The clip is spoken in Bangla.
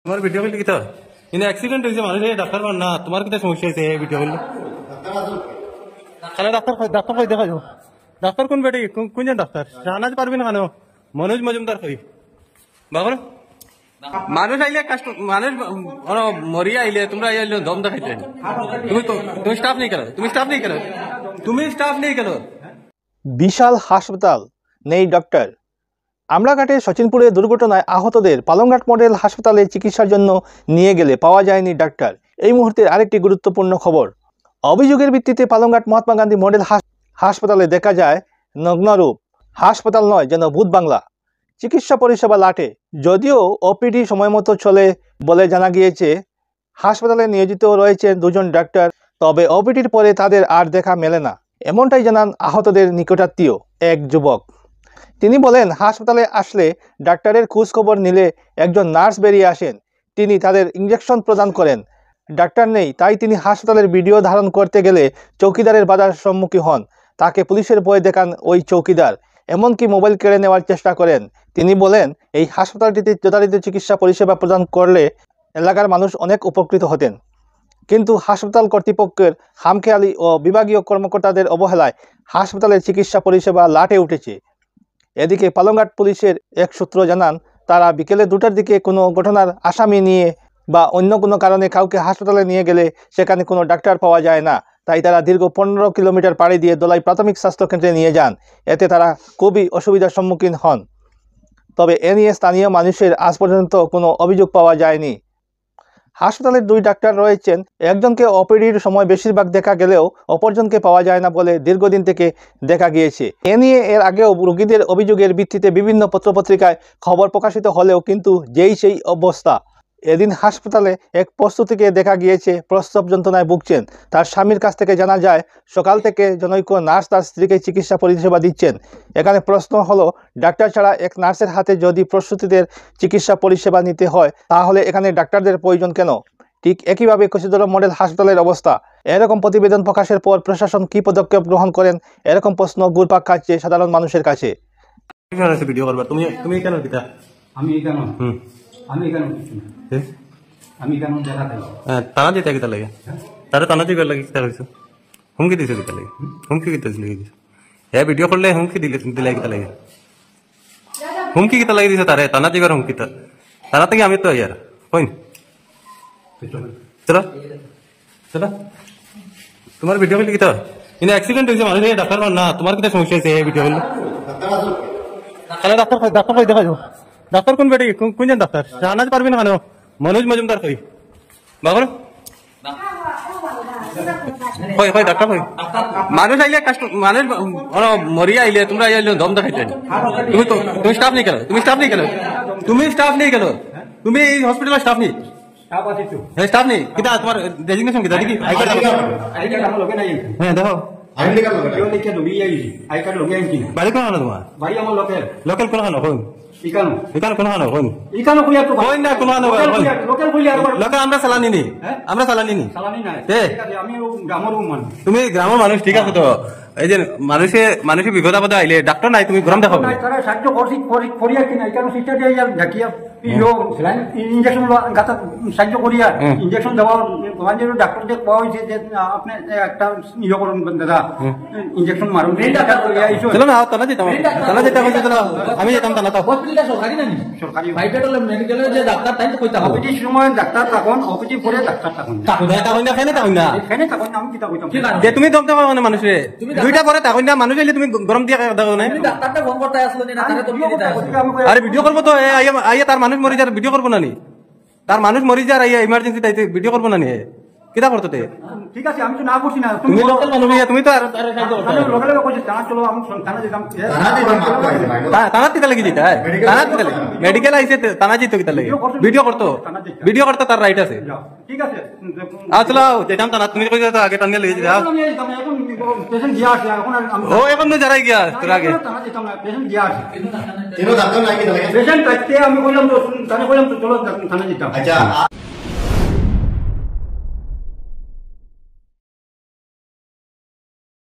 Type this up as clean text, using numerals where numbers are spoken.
তোমার ভিডিও করলে কিতা কিন্তু অ্যাক্সিডেন্ট হয়েছে মানুষ ডাক্তার পান না তোমার কিতা সমস্যা হয়েছে ভিডিও করলে তাহলে ডাক্তার ডাক্তার কই দেখা যাবো ডাক্তার কোন বেটি কোনজন ডাক্তার জানাজ পারবি না কেন মনোজ মজুমদার কই বাবর মানুষ আইলে মানুষ মরিয়া আইলে তোমরা আইলে দম দেখাইতে তুমি স্টাফ নেই কেন তুমি স্টাফ নেই কেন বিশাল হাসপাতাল নেই ডক্টর। আমলাঘাটে সচিনপুরে দুর্ঘটনায় আহতদের পালংঘাট মডেল হাসপাতালে চিকিৎসার জন্য নিয়ে গেলে পাওয়া যায়নি ডাক্তার। এই মুহূর্তে আরেকটি গুরুত্বপূর্ণ খবর। অভিযোগের ভিত্তিতে পালংঘাট মহাত্মা গান্ধী মডেল হাসপাতালে দেখা যায় নগ্নরূপ। হাসপাতাল নয়, যেন ভূত বাংলা। চিকিৎসা পরিষেবা লাটে। যদিও ওপিডি সময় মতো চলে বলে জানা গিয়েছে, হাসপাতালে নিয়োজিত রয়েছেন দুজন ডাক্তার, তবে ওপিডির পরে তাদের আর দেখা মেলে না। এমনটাই জানান আহতদের নিকটাত্মীয় এক যুবক। তিনি বলেন, হাসপাতালে আসলে ডাক্তারের খোঁজ খবর নিলে একজন নার্স বেরিয়ে আসেন। তিনি তাদের ইঞ্জেকশন প্রদান করেন। ডাক্তার নেই, তাই তিনি হাসপাতালের ভিডিও ধারণ করতে গেলে চৌকিদারের বাধার সম্মুখীন হন। তাকে পুলিশের ভয় দেখান ওই চৌকিদার, এমনকি মোবাইল কেড়ে নেওয়ার চেষ্টা করেন। তিনি বলেন, এই হাসপাতালটিতে যথাযথ চিকিৎসা পরিষেবা প্রদান করলে এলাকার মানুষ অনেক উপকৃত হতেন, কিন্তু হাসপাতাল কর্তৃপক্ষের খামখেয়ালি ও বিভাগীয় কর্মকর্তাদের অবহেলায় হাসপাতালের চিকিৎসা পরিষেবা লাটে উঠেছে। এদিকে পালংঘাট পুলিশের এক সূত্র জানান, তারা বিকেলে 2টার দিকে কোনো ঘটনার আসামি নিয়ে বা অন্য কোনো কারণে কাউকে হাসপাতালে নিয়ে গেলে সেখানে কোনো ডাক্তার পাওয়া যায় না, তাই তারা দীর্ঘ 15 কিলোমিটার পাড়ি দিয়ে দোলাই প্রাথমিক স্বাস্থ্যকেন্দ্রে নিয়ে যান। এতে তারা খুবই অসুবিধার সম্মুখীন হন। তবে এ নিয়ে স্থানীয় মানুষের আজ পর্যন্ত কোনো অভিযোগ পাওয়া যায়নি। হাসপাতালের 2 ডাক্তার রয়েছেন। একজনকে ওপিডির সময় বেশিরভাগ দেখা গেলেও অপরজনকে পাওয়া যায় না বলে দীর্ঘদিন থেকে দেখা গিয়েছে। এ নিয়ে এর আগেও রোগীদের অভিযোগের ভিত্তিতে বিভিন্ন পত্রপত্রিকায় খবর প্রকাশিত হলেও কিন্তু যেই সেই অবস্থা। এদিন হাসপাতালে এক প্রস্তুতিকে দেখা গিয়েছে প্রসব যন্ত্রণায় ভুগছেন। তার স্বামীর কাছ থেকে জানা যায়, সকাল থেকে জনৈক নার্স তার স্ত্রীকে চিকিৎসা পরিষেবা দিচ্ছেন। এখানে প্রশ্ন হলো, ডাক্তার ছাড়া এক নার্সের হাতে যদি প্রসূতিদের চিকিৎসা পরিষেবা নিতে হয়, তাহলে এখানে ডাক্তারদের প্রয়োজন কেন? ঠিক একইভাবে কচিদর মডেল হাসপাতালের অবস্থা। এরকম প্রতিবেদন প্রকাশের পর প্রশাসন কী পদক্ষেপ গ্রহণ করেন, এরকম প্রশ্ন ঘুরপাক খাচ্ছে সাধারণ মানুষের কাছে। ভিডিও করবা তুমি কেন দিতা আমি কেন দেখাতে টানা দিতে কিতা লাগে তারা টানা দিবার লাগে কিতা হয়েছে হুমকি দিছে কিতা লাগে হুমকি কিতা দিছে হ্যাঁ ভিডিও করলে হুমকি দিলে কিতা লাগে হুমকি কিতা লাগে দিছে তারে টানা দিবার হুমকি তারা থেকে আমি তো ইয়ার কইন চলো চলো তোমার ভিডিও করলে কিতা কিন্তু অ্যাক্সিডেন্ট হয়েছে মানুষ ডাক্তার পান না তোমার কিতা সমস্যা হয়েছে ভিডিও করলে তাহলে ডাক্তার কই দেখা যাবো ডাক্তার কোন বেটি কোনজন ডাক্তার জানাজ পারবি না কেন মনোজ মজুমদার কই বাবর কই ডাক্তার কই মানুষ আইলে মানুষ মরিয়া আইলে তোমরা আইলে দম দেখাইতে তুমি স্টাফ নেই কেন তুমি এই হসপিটালের স্টাফ নেই স্টাফ নেই কিতা তোমার ডেজিগনেশন কিতা দেখি হ্যাঁ দেখো বাড়ি কোন তোমার বাড়ি আমার লোকাল কোন আমরা চালানি নি তুমি গ্রামের মানুষ ঠিক আছে তো এই যে মানুষে বিপদ আপদে আইলে ডাক্তার নাই তুমি গরম দেখাবো ইঞ্জেকশন সাহায্য করিয়া ইঞ্জেকশন দেওয়া ডাক্তার পাওয়া হয়েছে যে আপনি একটা ইয়ে করুন দাদা ইঞ্জেকশন মারুন চলো না তালা যেতাম আমি যেতাম তালা সরকারি মেডিকেলের ডাক্তার তাই কইতে হবে অপিটির সময় ডাক্তার থাকুন অপিটি পরে ডাক্তার থাকুন আমি কিতা কইতাম যে তুমি দম দেওয়া মানে মানুষে 2টা পরে থাকুন না মানুষ আইলে তুমি গরম দিয়ে দেখো না ডাক্তারটা ফোন করতে আসলো না আরে ভিডিও করবো তো আইয়া তার মানুষ মরি যার ভিডিও করবো না নি তার মানুষ মরি যার আইয়া ইমার্জেন্সি তাইতে ভিডিও করবো না নি কিতা করতো তে ঠিক আছে আমি তো না করছি না তুমি লোকাল মানুষ তুমি তো থানা দিতে লাগি যেটা থানা দিতে লাগি মেডিকেল আইসে থানা যেত কিতা লাগে ভিডিও করতো তার রাইট আছে ঠিক আছে চলো যেতাম থানা তুমি কই আগে টানিয়ে লেগে যাও ও এখন যারাই গিয়া তোর আগে আমি কইলাম তো চলো থানা যেতাম।